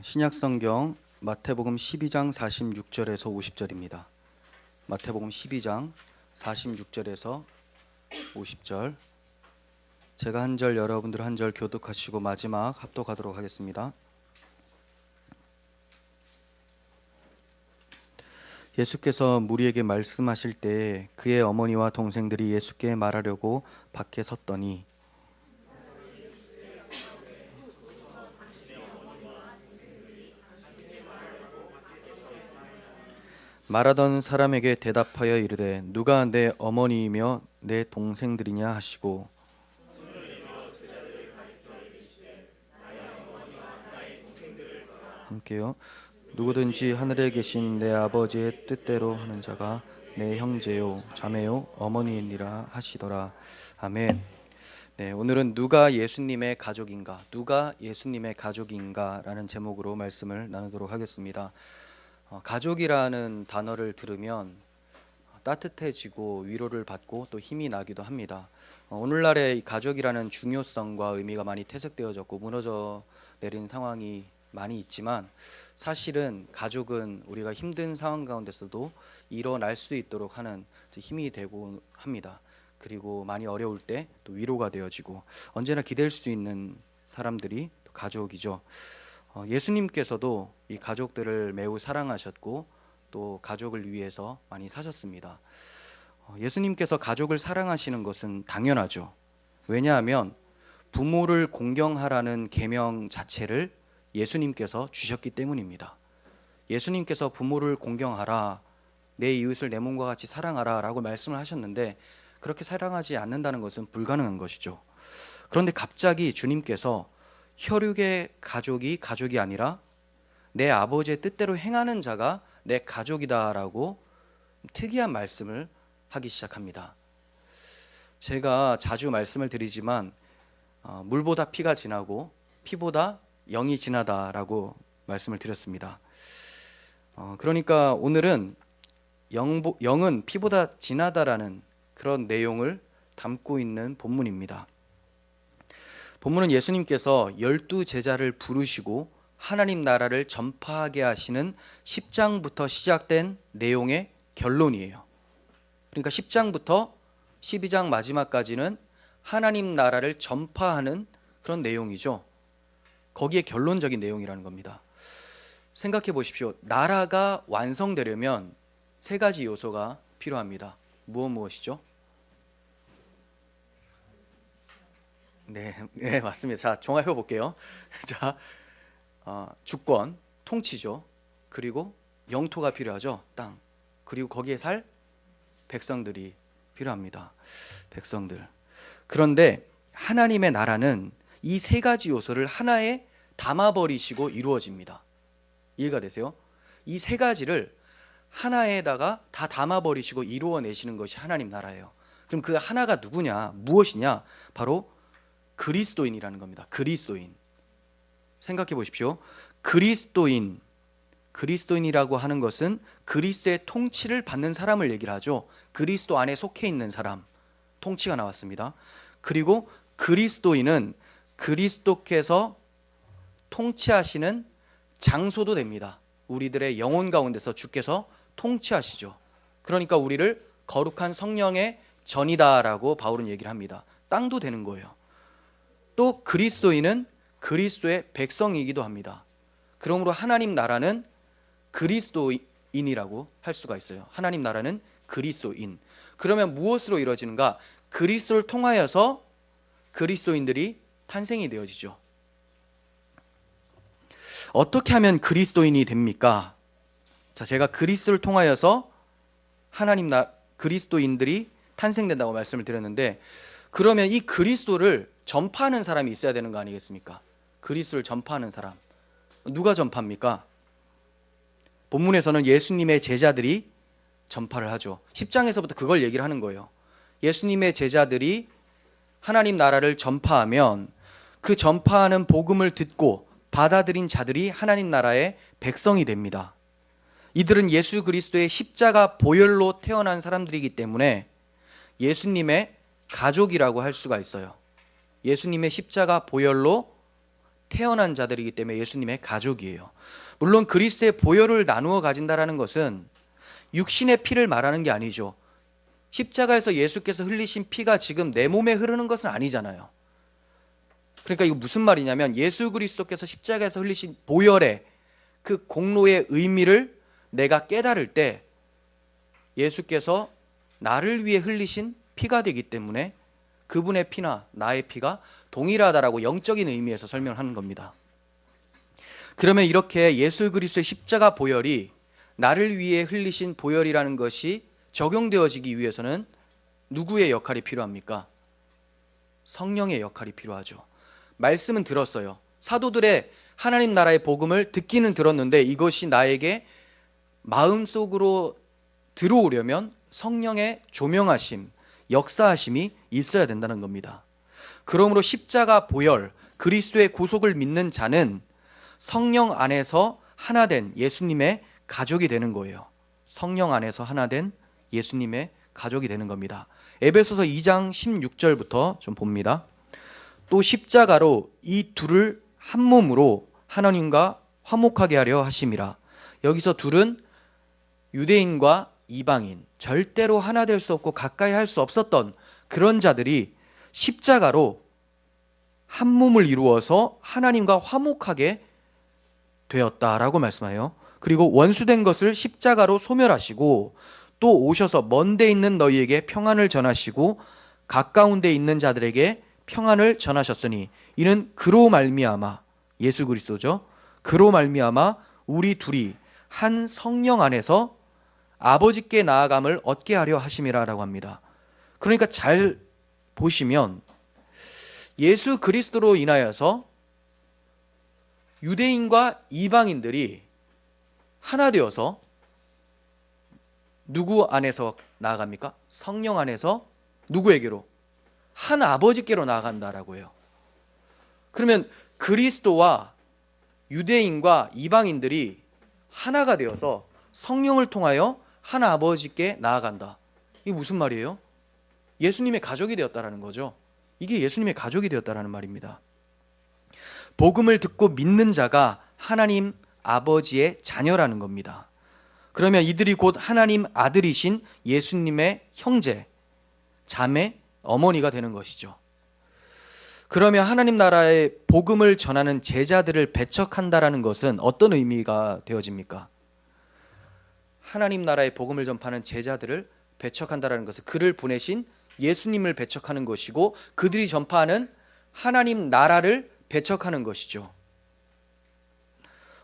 신약성경 마태복음 12장 46절에서 50절입니다. 마태복음 12장 46절에서 50절. 제가 한 절, 여러분들 한 절 교독하시고 마지막 합독하도록 하겠습니다. 예수께서 무리에게 말씀하실 때 그의 어머니와 동생들이 예수께 말하려고 밖에 섰더니 말하던 사람에게 대답하여 이르되 누가 내 어머니이며 내 동생들이냐 하시고 함께요. 누구든지 하늘에 계신 내 아버지의 뜻대로 하는 자가 내 형제요 자매요 어머니이니라 하시더라. 아멘. 네, 오늘은 누가 예수님의 가족인가? 누가 예수님의 가족인가라는 제목으로 말씀을 나누도록 하겠습니다. 가족이라는 단어를 들으면 따뜻해지고 위로를 받고 또 힘이 나기도 합니다. 오늘날의 가족이라는 중요성과 의미가 많이 퇴색되어졌고 무너져 내린 상황이 많이 있지만 사실은 가족은 우리가 힘든 상황 가운데서도 일어날 수 있도록 하는 힘이 되고 합니다. 그리고 많이 어려울 때 또 위로가 되어지고 언제나 기댈 수 있는 사람들이 가족이죠. 예수님께서도 이 가족들을 매우 사랑하셨고 또 가족을 위해서 많이 사셨습니다. 예수님께서 가족을 사랑하시는 것은 당연하죠. 왜냐하면 부모를 공경하라는 계명 자체를 예수님께서 주셨기 때문입니다. 예수님께서 부모를 공경하라, 내 이웃을 내 몸과 같이 사랑하라 라고 말씀을 하셨는데 그렇게 사랑하지 않는다는 것은 불가능한 것이죠. 그런데 갑자기 주님께서 혈육의 가족이 가족이 아니라 내 아버지의 뜻대로 행하는 자가 내 가족이다라고 특이한 말씀을 하기 시작합니다. 제가 자주 말씀을 드리지만 물보다 피가 진하고 피보다 영이 진하다라고 말씀을 드렸습니다. 그러니까 오늘은 영은 피보다 진하다라는 그런 내용을 담고 있는 본문입니다. 본문은 예수님께서 12제자를 부르시고 하나님 나라를 전파하게 하시는 10장부터 시작된 내용의 결론이에요. 그러니까 10장부터 12장 마지막까지는 하나님 나라를 전파하는 그런 내용이죠. 거기에 결론적인 내용이라는 겁니다. 생각해 보십시오. 나라가 완성되려면 세 가지 요소가 필요합니다. 무엇이죠? 네, 맞습니다. 자, 종합해 볼게요. 자, 주권, 통치죠. 그리고 영토가 필요하죠. 땅. 그리고 거기에 살 백성들이 필요합니다. 백성들. 그런데 하나님의 나라는 이 세 가지 요소를 하나에 담아버리시고 이루어집니다. 이해가 되세요? 이 세 가지를 하나에다가 다 담아버리시고 이루어내시는 것이 하나님 나라예요. 그럼 그 하나가 누구냐? 무엇이냐? 바로 그리스도인이라는 겁니다. 그리스도인. 생각해 보십시오. 그리스도인이라고 하는 것은 그리스도의 통치를 받는 사람을 얘기를 하죠. 그리스도 안에 속해 있는 사람, 통치가 나왔습니다. 그리고 그리스도인은 그리스도께서 통치하시는 장소도 됩니다. 우리들의 영혼 가운데서 주께서 통치하시죠. 그러니까 우리를 거룩한 성령의 전이다라고 바울은 얘기를 합니다. 땅도 되는 거예요. 또 그리스도인은 그리스도의 백성이기도 합니다. 그러므로 하나님 나라는 그리스도인이라고 할 수가 있어요. 하나님 나라는 그리스도인. 그러면 무엇으로 이루어지는가? 그리스도를 통하여서 그리스도인들이 탄생이 되어지죠. 어떻게 하면 그리스도인이 됩니까? 자, 제가 그리스도를 통하여서 그리스도인들이 탄생된다고 말씀을 드렸는데 그러면 이 그리스도를 전파하는 사람이 있어야 되는 거 아니겠습니까? 그리스도를 전파하는 사람. 누가 전파합니까? 본문에서는 예수님의 제자들이 전파를 하죠. 10장에서부터 그걸 얘기를 하는 거예요. 예수님의 제자들이 하나님 나라를 전파하면 그 전파하는 복음을 듣고 받아들인 자들이 하나님 나라의 백성이 됩니다. 이들은 예수 그리스도의 십자가 보혈로 태어난 사람들이기 때문에 예수님의 가족이라고 할 수가 있어요. 예수님의 십자가 보혈로 태어난 자들이기 때문에 예수님의 가족이에요. 물론 그리스도의 보혈을 나누어 가진다라는 것은 육신의 피를 말하는 게 아니죠. 십자가에서 예수께서 흘리신 피가 지금 내 몸에 흐르는 것은 아니잖아요. 그러니까 이거 무슨 말이냐면 예수 그리스도께서 십자가에서 흘리신 보혈의 그 공로의 의미를 내가 깨달을 때 예수께서 나를 위해 흘리신 피가 되기 때문에 그분의 피나 나의 피가 동일하다라고 영적인 의미에서 설명을 하는 겁니다. 그러면 이렇게 예수 그리스도의 십자가 보혈이 나를 위해 흘리신 보혈이라는 것이 적용되어지기 위해서는 누구의 역할이 필요합니까? 성령의 역할이 필요하죠. 말씀은 들었어요. 사도들의 하나님 나라의 복음을 듣기는 들었는데 이것이 나에게 마음속으로 들어오려면 성령의 조명하심, 역사하심이 있어야 된다는 겁니다. 그러므로 십자가 보혈, 그리스도의 구속을 믿는 자는 성령 안에서 하나 된 예수님의 가족이 되는 거예요. 성령 안에서 하나 된 예수님의 가족이 되는 겁니다. 에베소서 2장 16절부터 좀 봅니다. 또 십자가로 이 둘을 한 몸으로 하나님과 화목하게 하려 하심이라. 여기서 둘은 유대인과 이방인, 절대로 하나 될 수 없고 가까이 할 수 없었던 그런 자들이 십자가로 한 몸을 이루어서 하나님과 화목하게 되었다라고 말씀해요. 그리고 원수된 것을 십자가로 소멸하시고 또 오셔서 먼 데 있는 너희에게 평안을 전하시고 가까운 데 있는 자들에게 평안을 전하셨으니 이는 그로 말미암아, 예수 그리스도죠, 그로 말미암아 우리 둘이 한 성령 안에서 아버지께 나아감을 얻게 하려 하심이라라고 합니다. 그러니까 잘 보시면 예수 그리스도로 인하여서 유대인과 이방인들이 하나 되어서 누구 안에서 나아갑니까? 성령 안에서 누구에게로? 한 아버지께로 나아간다라고 해요. 그러면 그리스도와 유대인과 이방인들이 하나가 되어서 성령을 통하여 한 아버지께 나아간다. 이게 무슨 말이에요? 예수님의 가족이 되었다라는 거죠. 이게 예수님의 가족이 되었다라는 말입니다. 복음을 듣고 믿는 자가 하나님 아버지의 자녀라는 겁니다. 그러면 이들이 곧 하나님 아들이신 예수님의 형제, 자매, 어머니가 되는 것이죠. 그러면 하나님 나라의 복음을 전하는 제자들을 배척한다라는 것은 어떤 의미가 되어집니까? 하나님 나라의 복음을 전파하는 제자들을 배척한다라는 것은 그를 보내신 예수님을 배척하는 것이고 그들이 전파하는 하나님 나라를 배척하는 것이죠.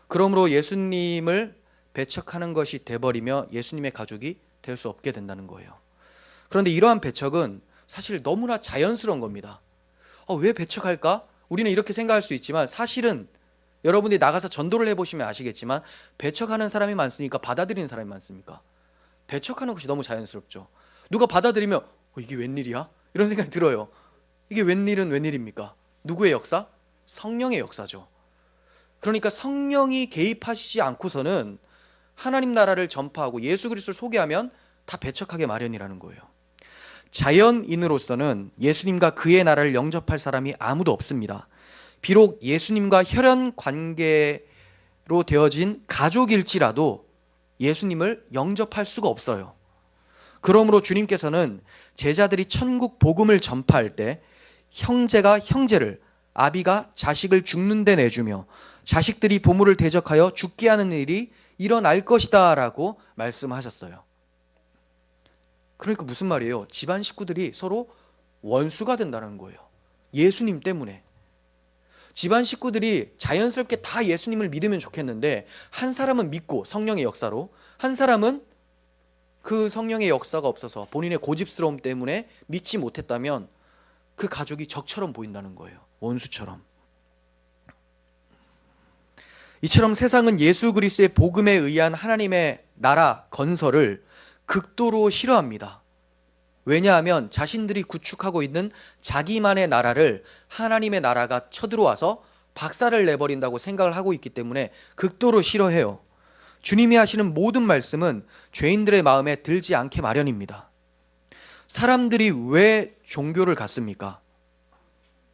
그러므로 예수님을 배척하는 것이 돼버리며 예수님의 가족이 될 수 없게 된다는 거예요. 그런데 이러한 배척은 사실 너무나 자연스러운 겁니다. 왜 배척할까? 우리는 이렇게 생각할 수 있지만 사실은 여러분들이 나가서 전도를 해보시면 아시겠지만 배척하는 사람이 많으니까 받아들이는 사람이 많습니까? 배척하는 것이 너무 자연스럽죠. 누가 받아들이면 이게 웬일이야? 이런 생각이 들어요. 이게 웬일은 웬일입니까? 누구의 역사? 성령의 역사죠. 그러니까 성령이 개입하시지 않고서는 하나님 나라를 전파하고 예수 그리스도를 소개하면 다 배척하게 마련이라는 거예요. 자연인으로서는 예수님과 그의 나라를 영접할 사람이 아무도 없습니다. 비록 예수님과 혈연 관계로 되어진 가족일지라도 예수님을 영접할 수가 없어요. 그러므로 주님께서는 제자들이 천국 복음을 전파할 때 형제가 형제를, 아비가 자식을 죽는 데 내주며 자식들이 부모를 대적하여 죽게 하는 일이 일어날 것이다 라고 말씀하셨어요. 그러니까 무슨 말이에요? 집안 식구들이 서로 원수가 된다는 거예요. 예수님 때문에. 집안 식구들이 자연스럽게 다 예수님을 믿으면 좋겠는데 한 사람은 믿고 성령의 역사로, 한 사람은 그 성령의 역사가 없어서 본인의 고집스러움 때문에 믿지 못했다면 그 가족이 적처럼 보인다는 거예요. 원수처럼. 이처럼 세상은 예수 그리스도의 복음에 의한 하나님의 나라 건설을 극도로 싫어합니다. 왜냐하면 자신들이 구축하고 있는 자기만의 나라를 하나님의 나라가 쳐들어와서 박살을 내버린다고 생각을 하고 있기 때문에 극도로 싫어해요. 주님이 하시는 모든 말씀은 죄인들의 마음에 들지 않게 마련입니다. 사람들이 왜 종교를 갖습니까?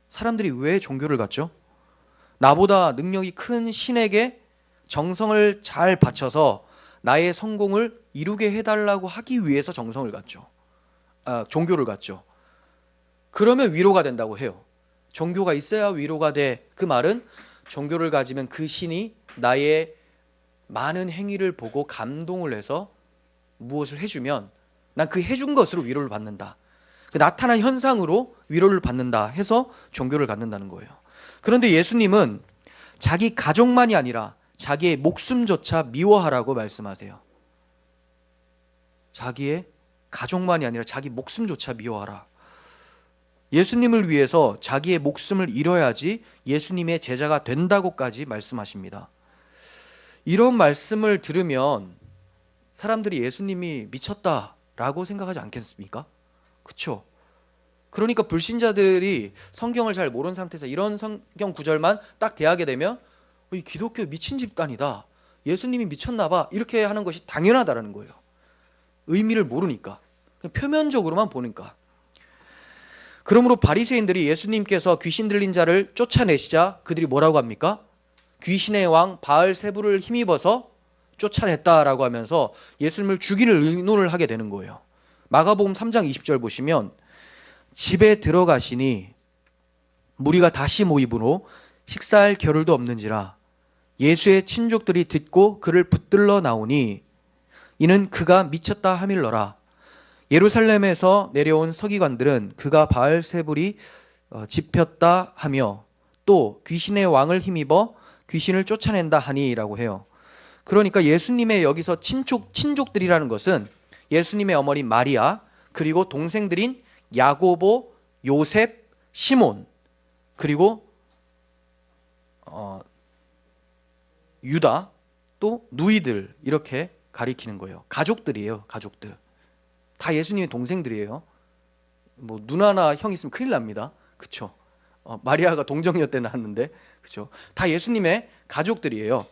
사람들이 왜 종교를 갖죠? 나보다 능력이 큰 신에게 정성을 잘 바쳐서 나의 성공을 이루게 해달라고 하기 위해서 정성을 갖죠. 종교를 갖죠. 그러면 위로가 된다고 해요. 종교가 있어야 위로가 돼. 그 말은 종교를 가지면 그 신이 나의 많은 행위를 보고 감동을 해서 무엇을 해주면 난 그 해준 것으로 위로를 받는다. 그 나타난 현상으로 위로를 받는다 해서 종교를 갖는다는 거예요. 그런데 예수님은 자기 가족만이 아니라 자기의 목숨조차 미워하라고 말씀하세요. 자기의 가족만이 아니라 자기 목숨조차 미워하라. 예수님을 위해서 자기의 목숨을 잃어야지 예수님의 제자가 된다고까지 말씀하십니다. 이런 말씀을 들으면 사람들이 예수님이 미쳤다라고 생각하지 않겠습니까? 그렇죠? 그러니까 불신자들이 성경을 잘 모르는 상태에서 이런 성경 구절만 딱 대하게 되면 이 기독교 미친 집단이다, 예수님이 미쳤나 봐, 이렇게 하는 것이 당연하다라는 거예요. 의미를 모르니까, 그냥 표면적으로만 보니까. 그러므로 바리새인들이 예수님께서 귀신 들린 자를 쫓아내시자 그들이 뭐라고 합니까? 귀신의 왕 바알세불을 힘입어서 쫓아냈다라고 하면서 예수님을 죽이는 의논을 하게 되는 거예요. 마가복음 3장 20절 보시면 집에 들어가시니 무리가 다시 모이므로 식사할 겨를도 없는지라 예수의 친족들이 듣고 그를 붙들러 나오니 이는 그가 미쳤다 하밀러라. 예루살렘에서 내려온 서기관들은 그가 바알세불이 집혔다 하며 또 귀신의 왕을 힘입어 귀신을 쫓아낸다 하니라고 해요. 그러니까 예수님의 여기서 친족들이라는 것은 예수님의 어머니 마리아, 그리고 동생들인 야고보, 요셉, 시몬, 그리고 유다, 또 누이들, 이렇게 가리키는 거예요. 가족들이에요. 가족들. 다 예수님의 동생들이에요. 뭐 누나나 형 있으면 큰일 납니다. 그렇죠? 마리아가 동정녀 때 낳았는데, 그렇죠? 다 예수님의 가족들이에요.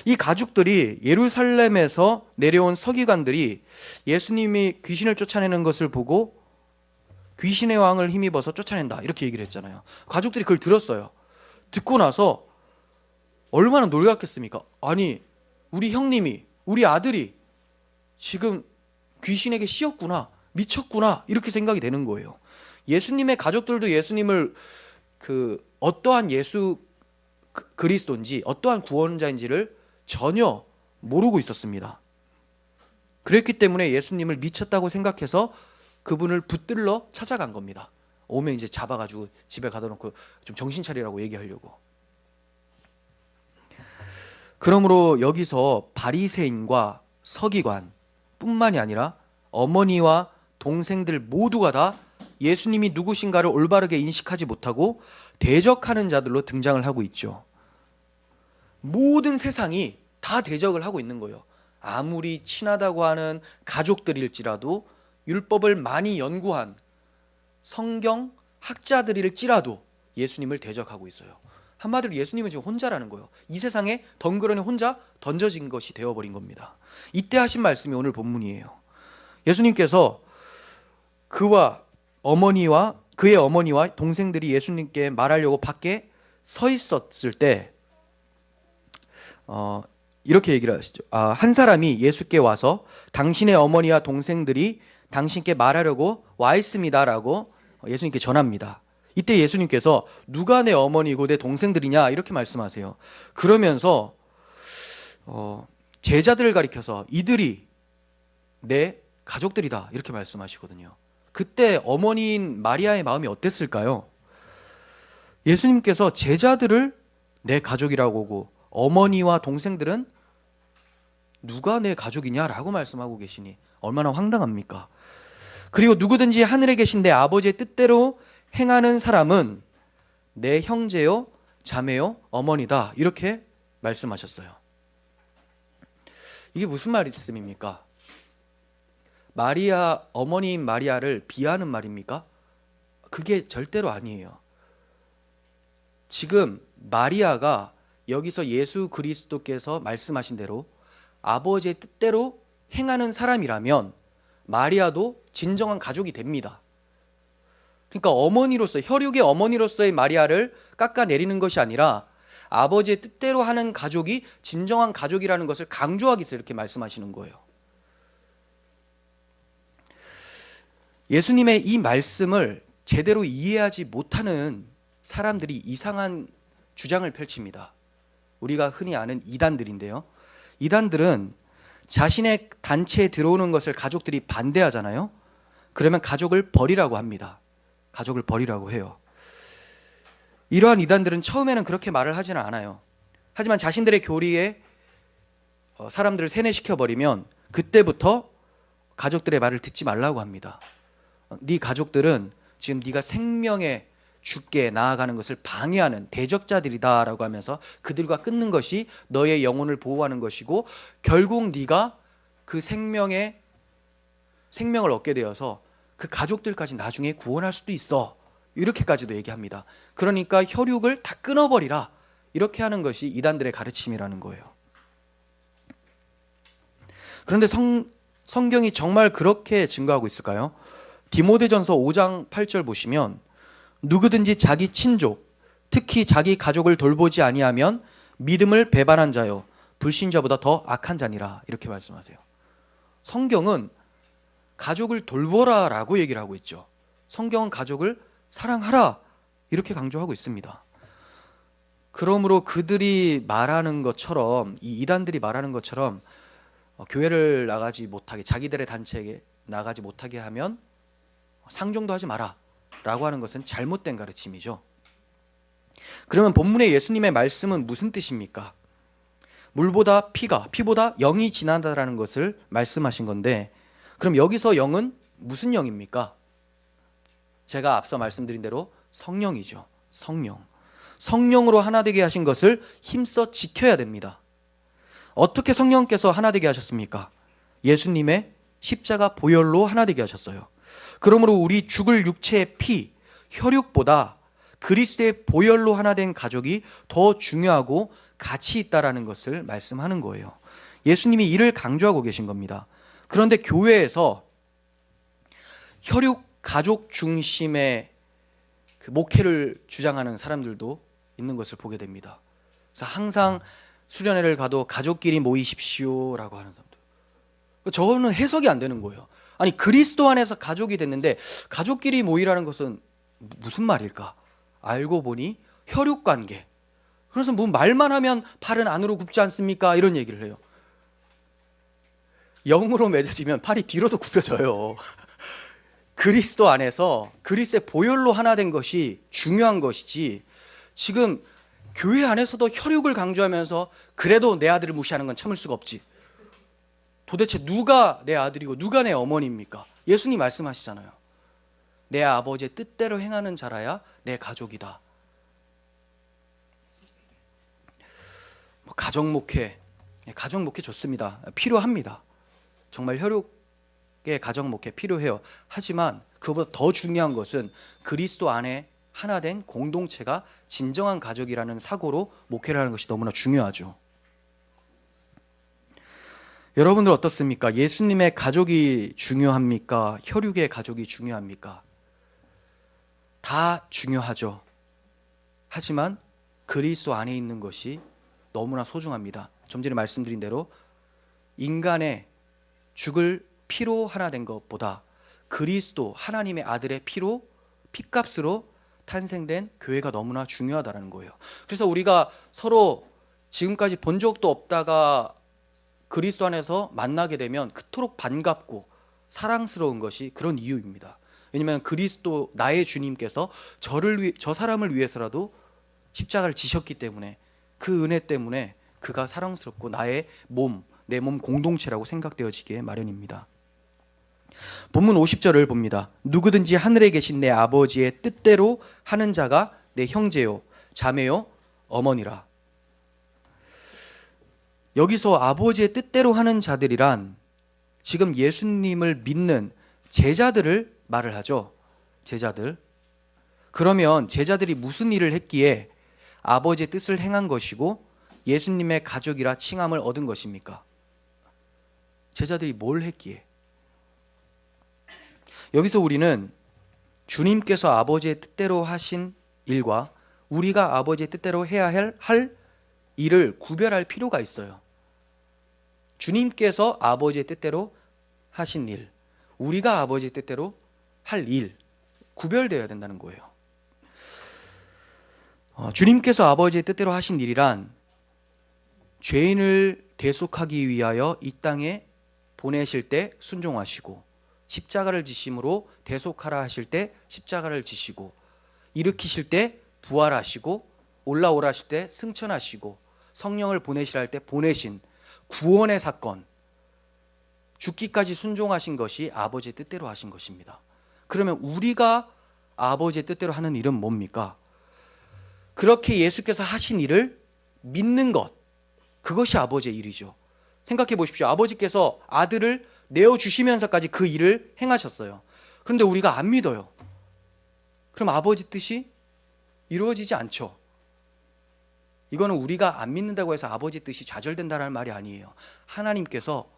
이 가족들이 예루살렘에서 내려온 서기관들이 예수님이 귀신을 쫓아내는 것을 보고 귀신의 왕을 힘입어서 쫓아낸다, 이렇게 얘기를 했잖아요. 가족들이 그걸 들었어요. 듣고 나서 얼마나 놀랐겠습니까? 아니, 우리 형님이, 우리 아들이 지금 귀신에게 씌었구나, 미쳤구나, 이렇게 생각이 되는 거예요. 예수님의 가족들도 예수님을 어떠한 예수 그리스도인지, 어떠한 구원자인지를 전혀 모르고 있었습니다. 그랬기 때문에 예수님을 미쳤다고 생각해서 그분을 붙들러 찾아간 겁니다. 오면 이제 잡아가지고 집에 가둬 놓고 좀 정신 차리라고 얘기하려고. 그러므로 여기서 바리새인과 서기관 뿐만이 아니라 어머니와 동생들 모두가 다 예수님이 누구신가를 올바르게 인식하지 못하고 대적하는 자들로 등장을 하고 있죠. 모든 세상이 다 대적을 하고 있는 거예요. 아무리 친하다고 하는 가족들일지라도, 율법을 많이 연구한 성경 학자들일지라도 예수님을 대적하고 있어요. 한마디로 예수님은 지금 혼자라는 거예요. 이 세상에 덩그러니 혼자 던져진 것이 되어버린 겁니다. 이때 하신 말씀이 오늘 본문이에요. 예수님께서 그의 어머니와 동생들이 예수님께 말하려고 밖에 서 있었을 때 이렇게 얘기를 하시죠. 한 사람이 예수께 와서 당신의 어머니와 동생들이 당신께 말하려고 와 있습니다라고 예수님께 전합니다. 이때 예수님께서 누가 내 어머니고 내 동생들이냐, 이렇게 말씀하세요. 그러면서 제자들을 가리켜서 이들이 내 가족들이다, 이렇게 말씀하시거든요. 그때 어머니인 마리아의 마음이 어땠을까요? 예수님께서 제자들을 내 가족이라고 하고 어머니와 동생들은 누가 내 가족이냐라고 말씀하고 계시니 얼마나 황당합니까? 그리고 누구든지 하늘에 계신 내 아버지의 뜻대로 행하는 사람은 내 형제요, 자매요, 어머니다, 이렇게 말씀하셨어요. 이게 무슨 말씀입니까? 마리아, 어머니인 마리아를 비하하는 말입니까? 그게 절대로 아니에요. 지금 마리아가 여기서 예수 그리스도께서 말씀하신 대로 아버지의 뜻대로 행하는 사람이라면 마리아도 진정한 가족이 됩니다. 그러니까 어머니로서, 혈육의 어머니로서의 마리아를 깎아내리는 것이 아니라 아버지의 뜻대로 하는 가족이 진정한 가족이라는 것을 강조하기 위해서 이렇게 말씀하시는 거예요. 예수님의 이 말씀을 제대로 이해하지 못하는 사람들이 이상한 주장을 펼칩니다. 우리가 흔히 아는 이단들인데요. 이단들은 자신의 단체에 들어오는 것을 가족들이 반대하잖아요. 그러면 가족을 버리라고 합니다. 가족을 버리라고 해요. 이러한 이단들은 처음에는 그렇게 말을 하지는 않아요. 하지만 자신들의 교리에 사람들을 세뇌시켜버리면 그때부터 가족들의 말을 듣지 말라고 합니다. 네 가족들은 지금 네가 생명에 죽게 나아가는 것을 방해하는 대적자들이다라고 하면서 그들과 끊는 것이 너의 영혼을 보호하는 것이고 결국 네가 그 생명을 얻게 되어서 그 가족들까지 나중에 구원할 수도 있어. 이렇게까지도 얘기합니다. 그러니까 혈육을 다 끊어버리라. 이렇게 하는 것이 이단들의 가르침이라는 거예요. 그런데 성경이 정말 그렇게 증거하고 있을까요? 디모데전서 5장 8절 보시면 누구든지 자기 친족, 특히 자기 가족을 돌보지 아니하면 믿음을 배반한 자요 불신자보다 더 악한 자니라. 이렇게 말씀하세요. 성경은 가족을 돌보라 라고 얘기를 하고 있죠. 성경은 가족을 사랑하라 이렇게 강조하고 있습니다. 그러므로 그들이 말하는 것처럼, 이 이단들이 말하는 것처럼 교회를 나가지 못하게, 자기들의 단체에 나가지 못하게 하면 상종도 하지 마라 라고 하는 것은 잘못된 가르침이죠. 그러면 본문의 예수님의 말씀은 무슨 뜻입니까? 물보다 피보다 영이 진하다라는 것을 말씀하신 건데, 그럼 여기서 영은 무슨 영입니까? 제가 앞서 말씀드린 대로 성령이죠. 성령으로 하나 되게 하신 것을 힘써 지켜야 됩니다. 어떻게 성령께서 하나 되게 하셨습니까? 예수님의 십자가 보혈로 하나 되게 하셨어요. 그러므로 우리 죽을 육체의 피, 혈육보다 그리스도의 보혈로 하나 된 가족이 더 중요하고 가치 있다라는 것을 말씀하는 거예요. 예수님이 이를 강조하고 계신 겁니다. 그런데 교회에서 혈육 가족 중심의 그 목회를 주장하는 사람들도 있는 것을 보게 됩니다. 그래서 항상 수련회를 가도 가족끼리 모이십시오라고 하는 사람들. 저거는 해석이 안 되는 거예요. 아니 그리스도 안에서 가족이 됐는데 가족끼리 모이라는 것은 무슨 말일까? 알고 보니 혈육관계. 그래서 뭐 말만 하면 팔은 안으로 굽지 않습니까? 이런 얘기를 해요. 영으로 맺어지면 팔이 뒤로도 굽혀져요. 그리스도 안에서 그리스도의 보혈로 하나 된 것이 중요한 것이지, 지금 교회 안에서도 혈육을 강조하면서 그래도 내 아들을 무시하는 건 참을 수가 없지. 도대체 누가 내 아들이고 누가 내 어머니입니까? 예수님 말씀하시잖아요. 내 아버지의 뜻대로 행하는 자라야 내 가족이다. 가정 목회 좋습니다. 필요합니다. 정말 혈육의 가정 목회 필요해요. 하지만 그보다 더 중요한 것은 그리스도 안에 하나 된 공동체가 진정한 가족이라는 사고로 목회를 하는 것이 너무나 중요하죠. 여러분들 어떻습니까? 예수님의 가족이 중요합니까? 혈육의 가족이 중요합니까? 다 중요하죠. 하지만 그리스도 안에 있는 것이 너무나 소중합니다. 좀 전에 말씀드린 대로 인간의 죽을 피로 하나 된 것보다 그리스도 하나님의 아들의 피값으로 탄생된 교회가 너무나 중요하다는 거예요. 그래서 우리가 서로 지금까지 본 적도 없다가 그리스도 안에서 만나게 되면 그토록 반갑고 사랑스러운 것이 그런 이유입니다. 왜냐하면 그리스도 나의 주님께서 저 사람을 위해서라도 십자가를 지셨기 때문에, 그 은혜 때문에 그가 사랑스럽고 나의 내 몸 공동체라고 생각되어지기에 마련입니다. 본문 50절을 봅니다. 누구든지 하늘에 계신 내 아버지의 뜻대로 하는 자가 내 형제요 자매요 어머니라. 여기서 아버지의 뜻대로 하는 자들이란 지금 예수님을 믿는 제자들을 말을 하죠. 제자들. 그러면 제자들이 무슨 일을 했기에 아버지의 뜻을 행한 것이고 예수님의 가족이라 칭함을 얻은 것입니까? 제자들이 뭘 했기에? 여기서 우리는 주님께서 아버지의 뜻대로 하신 일과 우리가 아버지의 뜻대로 해야 할 일을 구별할 필요가 있어요. 주님께서 아버지의 뜻대로 하신 일, 우리가 아버지의 뜻대로 할 일, 구별되어야 된다는 거예요. 주님께서 아버지의 뜻대로 하신 일이란 죄인을 대속하기 위하여 이 땅에 보내실 때 순종하시고, 십자가를 지심으로 대속하라 하실 때 십자가를 지시고, 일으키실 때 부활하시고, 올라오라 하실 때 승천하시고, 성령을 보내시라 할 때 보내신 구원의 사건, 죽기까지 순종하신 것이 아버지의 뜻대로 하신 것입니다. 그러면 우리가 아버지의 뜻대로 하는 일은 뭡니까? 그렇게 예수께서 하신 일을 믿는 것, 그것이 아버지의 일이죠. 생각해 보십시오. 아버지께서 아들을 내어주시면서까지 그 일을 행하셨어요. 그런데 우리가 안 믿어요. 그럼 아버지 뜻이 이루어지지 않죠. 이거는 우리가 안 믿는다고 해서 아버지 뜻이 좌절된다는 말이 아니에요. 하나님께서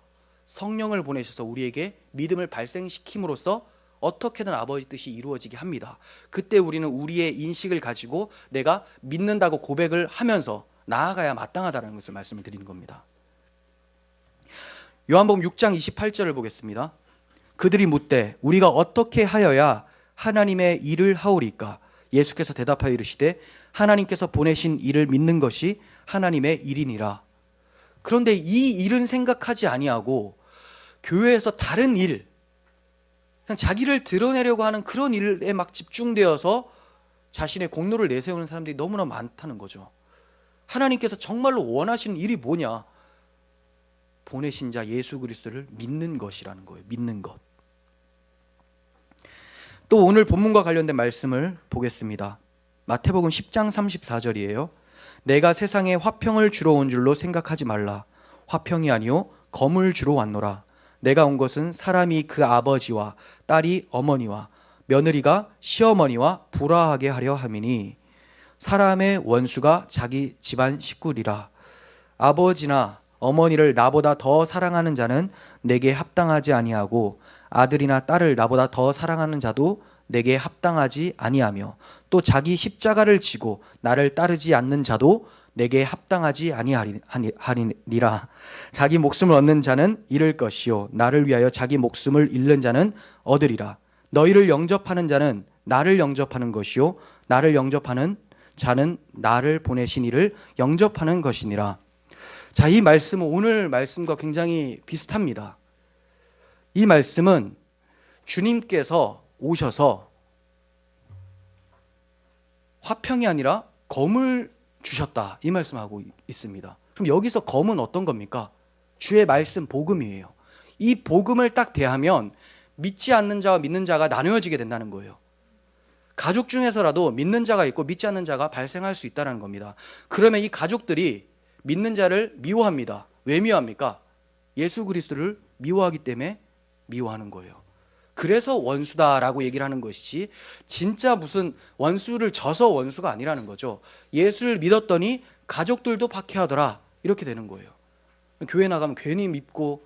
성령을 보내셔서 우리에게 믿음을 발생시킴으로써 어떻게든 아버지 뜻이 이루어지게 합니다. 그때 우리는 우리의 인식을 가지고 내가 믿는다고 고백을 하면서 나아가야 마땅하다는 것을 말씀을 드리는 겁니다. 요한복음 6장 28절을 보겠습니다. 그들이 묻되 우리가 어떻게 하여야 하나님의 일을 하오리까? 예수께서 대답하여 이르시되 하나님께서 보내신 일을 믿는 것이 하나님의 일이니라. 그런데 이 일은 생각하지 아니하고 교회에서 다른 일, 그냥 자기를 드러내려고 하는 그런 일에 막 집중되어서 자신의 공로를 내세우는 사람들이 너무나 많다는 거죠. 하나님께서 정말로 원하시는 일이 뭐냐? 보내신 자 예수 그리스도를 믿는 것이라는 거예요. 믿는 것. 또 오늘 본문과 관련된 말씀을 보겠습니다. 마태복음 10장 34절이에요. 내가 세상에 화평을 주러 온 줄로 생각하지 말라. 화평이 아니요 검을 주러 왔노라. 내가 온 것은 사람이 그 아버지와 딸이 어머니와 며느리가 시어머니와 불화하게 하려 함이니 사람의 원수가 자기 집안 식구리라. 아버지나 어머니를 나보다 더 사랑하는 자는 내게 합당하지 아니하고 아들이나 딸을 나보다 더 사랑하는 자도 내게 합당하지 아니하며 또 자기 십자가를 지고 나를 따르지 않는 자도 내게 합당하지 아니하리니라. 자기 목숨을 얻는 자는 잃을 것이요 나를 위하여 자기 목숨을 잃는 자는 얻으리라. 너희를 영접하는 자는 나를 영접하는 것이요 나를 영접하는 자는 나를 보내신 이를 영접하는 것이니라. 자, 이 말씀은 오늘 말씀과 굉장히 비슷합니다. 이 말씀은 주님께서 오셔서 화평이 아니라 검을 주셨다, 이 말씀하고 있습니다. 그럼 여기서 검은 어떤 겁니까? 주의 말씀 복음이에요. 이 복음을 딱 대하면 믿지 않는 자와 믿는 자가 나누어지게 된다는 거예요. 가족 중에서라도 믿는 자가 있고 믿지 않는 자가 발생할 수 있다는 겁니다. 그러면 이 가족들이 믿는 자를 미워합니다. 왜 미워합니까? 예수 그리스도를 미워하기 때문에 미워하는 거예요. 그래서 원수다라고 얘기를 하는 것이지 진짜 무슨 원수를 져서 원수가 아니라는 거죠. 예수를 믿었더니 가족들도 박해하더라, 이렇게 되는 거예요. 교회 나가면 괜히 믿고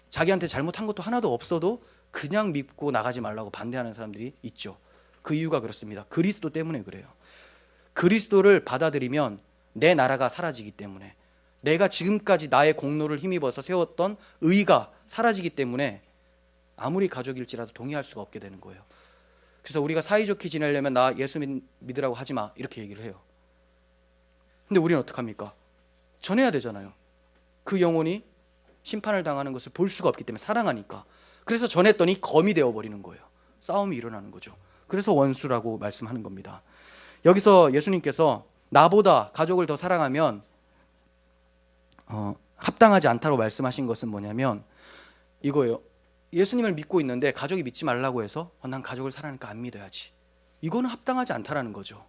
자기한테 잘못한 것도 하나도 없어도 그냥 믿고 나가지 말라고 반대하는 사람들이 있죠. 그 이유가 그렇습니다. 그리스도 때문에 그래요. 그리스도를 받아들이면 내 나라가 사라지기 때문에, 내가 지금까지 나의 공로를 힘입어서 세웠던 의가 사라지기 때문에 아무리 가족일지라도 동의할 수가 없게 되는 거예요. 그래서 우리가 사이좋게 지내려면 나 예수 믿으라고 하지 마, 이렇게 얘기를 해요. 근데 우리는 어떡합니까? 전해야 되잖아요. 그 영혼이 심판을 당하는 것을 볼 수가 없기 때문에, 사랑하니까. 그래서 전했더니 검이 되어버리는 거예요. 싸움이 일어나는 거죠. 그래서 원수라고 말씀하는 겁니다. 여기서 예수님께서 나보다 가족을 더 사랑하면 합당하지 않다고 말씀하신 것은 뭐냐면 이거예요. 예수님을 믿고 있는데 가족이 믿지 말라고 해서 난 가족을 사랑하니까 안 믿어야지, 이거는 합당하지 않다라는 거죠.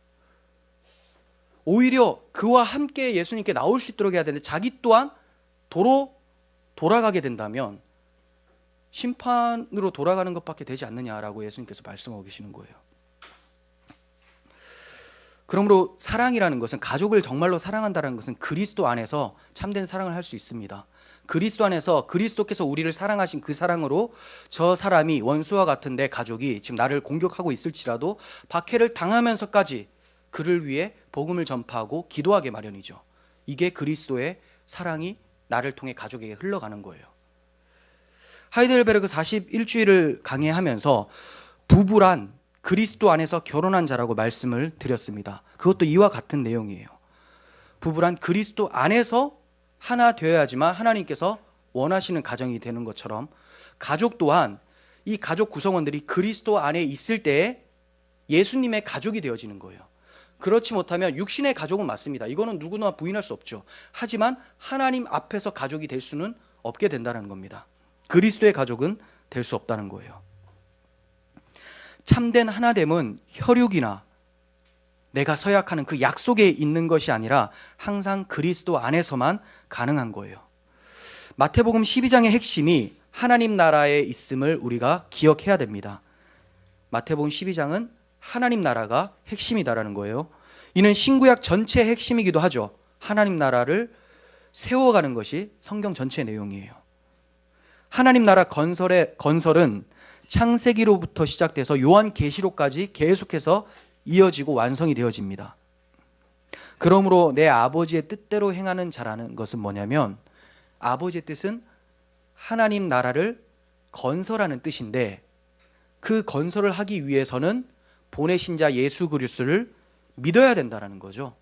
오히려 그와 함께 예수님께 나올 수 있도록 해야 되는데 자기 또한 도로 돌아가게 된다면 심판으로 돌아가는 것밖에 되지 않느냐라고 예수님께서 말씀하고 계시는 거예요. 그러므로 사랑이라는 것은, 가족을 정말로 사랑한다는 것은 그리스도 안에서 참된 사랑을 할 수 있습니다. 그리스도 안에서 그리스도께서 우리를 사랑하신 그 사랑으로 저 사람이 원수와 같은 내 가족이 지금 나를 공격하고 있을지라도 박해를 당하면서까지 그를 위해 복음을 전파하고 기도하게 마련이죠. 이게 그리스도의 사랑이 나를 통해 가족에게 흘러가는 거예요. 하이델베르그 41주일을 강해하면서 부부란 그리스도 안에서 결혼한 자라고 말씀을 드렸습니다. 그것도 이와 같은 내용이에요. 부부란 그리스도 안에서 하나 되어야지만 하나님께서 원하시는 가정이 되는 것처럼 가족 또한 이 가족 구성원들이 그리스도 안에 있을 때에 예수님의 가족이 되어지는 거예요. 그렇지 못하면 육신의 가족은 맞습니다. 이거는 누구나 부인할 수 없죠. 하지만 하나님 앞에서 가족이 될 수는 없게 된다는 겁니다. 그리스도의 가족은 될 수 없다는 거예요. 참된 하나됨은 혈육이나 내가 서약하는 그 약속에 있는 것이 아니라 항상 그리스도 안에서만 가능한 거예요. 마태복음 12장의 핵심이 하나님 나라에 있음을 우리가 기억해야 됩니다. 마태복음 12장은 하나님 나라가 핵심이다라는 거예요. 이는 신구약 전체의 핵심이기도 하죠. 하나님 나라를 세워가는 것이 성경 전체의 내용이에요. 하나님 나라 건설은 창세기로부터 시작돼서 요한계시록까지 계속해서 이어지고 완성이 되어집니다. 그러므로 내 아버지의 뜻대로 행하는 자라는 것은 뭐냐면 아버지의 뜻은 하나님 나라를 건설하는 뜻인데 그 건설을 하기 위해서는 보내신 자 예수 그리스도를 믿어야 된다는 거죠.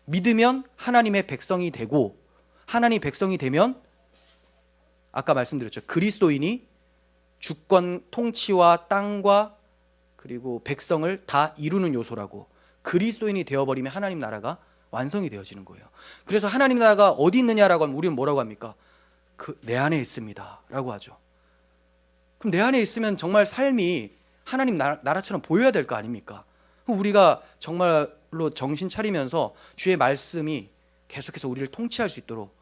믿으면 하나님의 백성이 되고 하나님의 백성이 되면 아까 말씀드렸죠. 그리스도인이 주권 통치와 땅과 그리고 백성을 다 이루는 요소라고 그리스도인이 되어버리면 하나님 나라가 완성이 되어지는 거예요. 그래서 하나님 나라가 어디 있느냐라고 하면 우리는 뭐라고 합니까? 내 안에 있습니다 라고 하죠. 그럼 내 안에 있으면 정말 삶이 하나님 나라처럼 보여야 될 거 아닙니까? 우리가 정말로 정신 차리면서 주의 말씀이 계속해서 우리를 통치할 수 있도록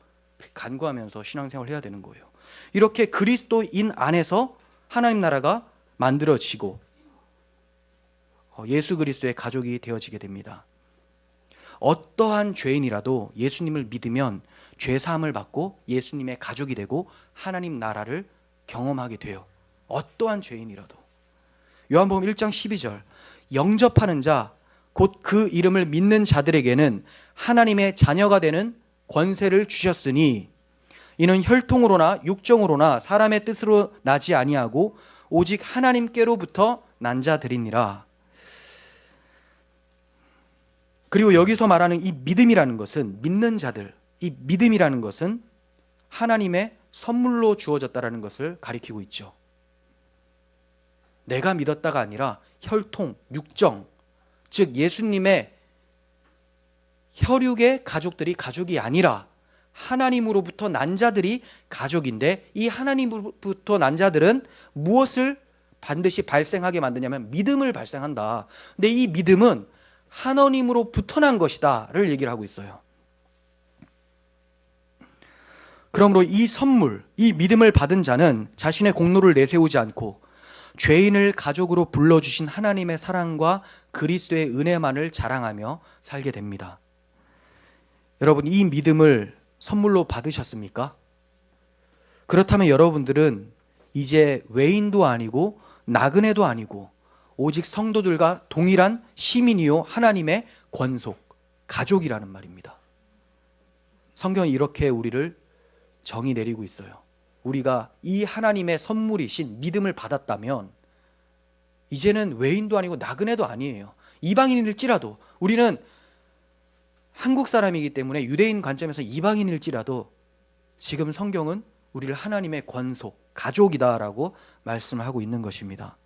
간구하면서 신앙생활을 해야 되는 거예요. 이렇게 그리스도인 안에서 하나님 나라가 만들어지고 예수 그리스도의 가족이 되어지게 됩니다. 어떠한 죄인이라도 예수님을 믿으면 죄사함을 받고 예수님의 가족이 되고 하나님 나라를 경험하게 돼요. 어떠한 죄인이라도. 요한복음 1장 12절 영접하는 자 곧 그 이름을 믿는 자들에게는 하나님의 자녀가 되는 권세를 주셨으니 이는 혈통으로나 육정으로나 사람의 뜻으로 나지 아니하고 오직 하나님께로부터 난 자들이니라. 그리고 여기서 말하는 이 믿음이라는 것은 믿는 자들, 이 믿음이라는 것은 하나님의 선물로 주어졌다라는 것을 가리키고 있죠. 내가 믿었다가 아니라 혈통, 육정, 즉 예수님의 혈육의 가족들이 가족이 아니라 하나님으로부터 난 자들이 가족인데 이 하나님으로부터 난 자들은 무엇을 반드시 발생하게 만드냐면 믿음을 발생한다. 근데 이 믿음은 하나님으로부터 난 것이다를 얘기를 하고 있어요. 그러므로 이 선물, 이 믿음을 받은 자는 자신의 공로를 내세우지 않고 죄인을 가족으로 불러주신 하나님의 사랑과 그리스도의 은혜만을 자랑하며 살게 됩니다. 여러분, 이 믿음을 선물로 받으셨습니까? 그렇다면 여러분들은 이제 외인도 아니고 나그네도 아니고 오직 성도들과 동일한 시민이요 하나님의 권속, 가족이라는 말입니다. 성경은 이렇게 우리를 정의 내리고 있어요. 우리가 이 하나님의 선물이신 믿음을 받았다면 이제는 외인도 아니고 나그네도 아니에요. 이방인일지라도 우리는 한국 사람이기 때문에 유대인 관점에서 이방인일지라도 지금 성경은 우리를 하나님의 권속, 가족이다라고 말씀을 하고 있는 것입니다.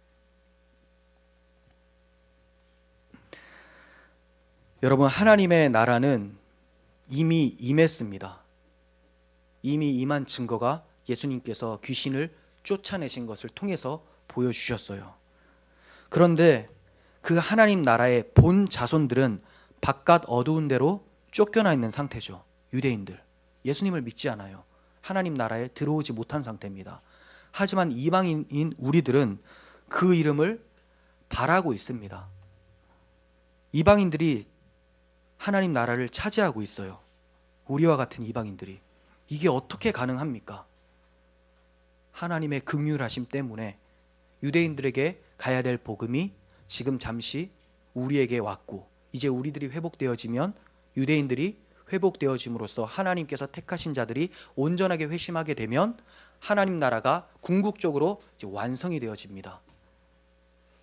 여러분, 하나님의 나라는 이미 임했습니다. 이미 임한 증거가 예수님께서 귀신을 쫓아내신 것을 통해서 보여주셨어요. 그런데 그 하나님 나라의 본 자손들은 바깥 어두운 데로 쫓겨나 있는 상태죠. 유대인들, 예수님을 믿지 않아요. 하나님 나라에 들어오지 못한 상태입니다. 하지만 이방인인 우리들은 그 이름을 바라고 있습니다. 이방인들이 하나님 나라를 차지하고 있어요. 우리와 같은 이방인들이. 이게 어떻게 가능합니까? 하나님의 긍휼하심 때문에 유대인들에게 가야 될 복음이 지금 잠시 우리에게 왔고 이제 우리들이 회복되어지면 유대인들이 회복되어짐으로써 하나님께서 택하신 자들이 온전하게 회심하게 되면 하나님 나라가 궁극적으로 이제 완성이 되어집니다.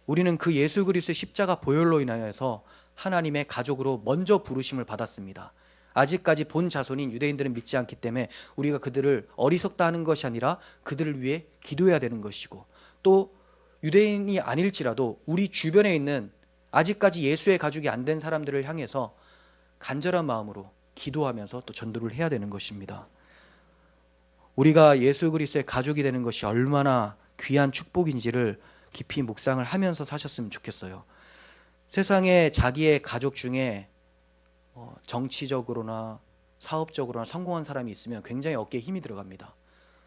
우리는 그 예수 그리스도의 십자가 보혈로 인하여서 하나님의 가족으로 먼저 부르심을 받았습니다. 아직까지 본 자손인 유대인들은 믿지 않기 때문에 우리가 그들을 어리석다 하는 것이 아니라 그들을 위해 기도해야 되는 것이고, 또 유대인이 아닐지라도 우리 주변에 있는 아직까지 예수의 가족이 안 된 사람들을 향해서 간절한 마음으로 기도하면서 또 전도를 해야 되는 것입니다. 우리가 예수 그리스도의 가족이 되는 것이 얼마나 귀한 축복인지를 깊이 묵상을 하면서 사셨으면 좋겠어요. 세상에 자기의 가족 중에 정치적으로나 사업적으로나 성공한 사람이 있으면 굉장히 어깨에 힘이 들어갑니다.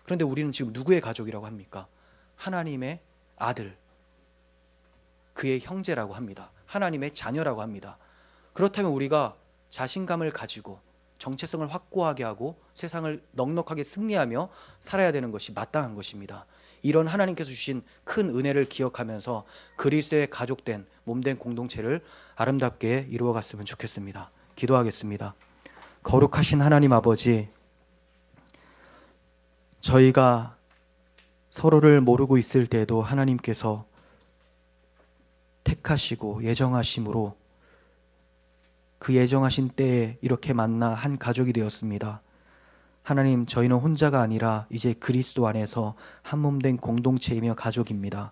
그런데 우리는 지금 누구의 가족이라고 합니까? 하나님의 아들, 그의 형제라고 합니다. 하나님의 자녀라고 합니다. 그렇다면 우리가 자신감을 가지고 정체성을 확고하게 하고 세상을 넉넉하게 승리하며 살아야 되는 것이 마땅한 것입니다. 이런 하나님께서 주신 큰 은혜를 기억하면서 그리스도의 가족된 몸된 공동체를 아름답게 이루어갔으면 좋겠습니다. 기도하겠습니다. 거룩하신 하나님 아버지, 저희가 서로를 모르고 있을 때에도 하나님께서 택하시고 예정하심으로 그 예정하신 때에 이렇게 만나 한 가족이 되었습니다. 하나님, 저희는 혼자가 아니라 이제 그리스도 안에서 한 몸 된 공동체이며 가족입니다.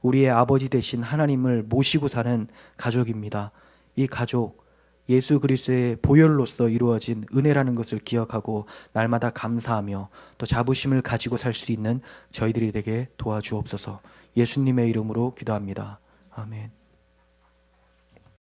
우리의 아버지 되신 하나님을 모시고 사는 가족입니다. 이 가족, 예수 그리스도의 보혈로서 이루어진 은혜라는 것을 기억하고 날마다 감사하며 또 자부심을 가지고 살 수 있는 저희들이 되게 도와주옵소서. 예수님의 이름으로 기도합니다. 아멘.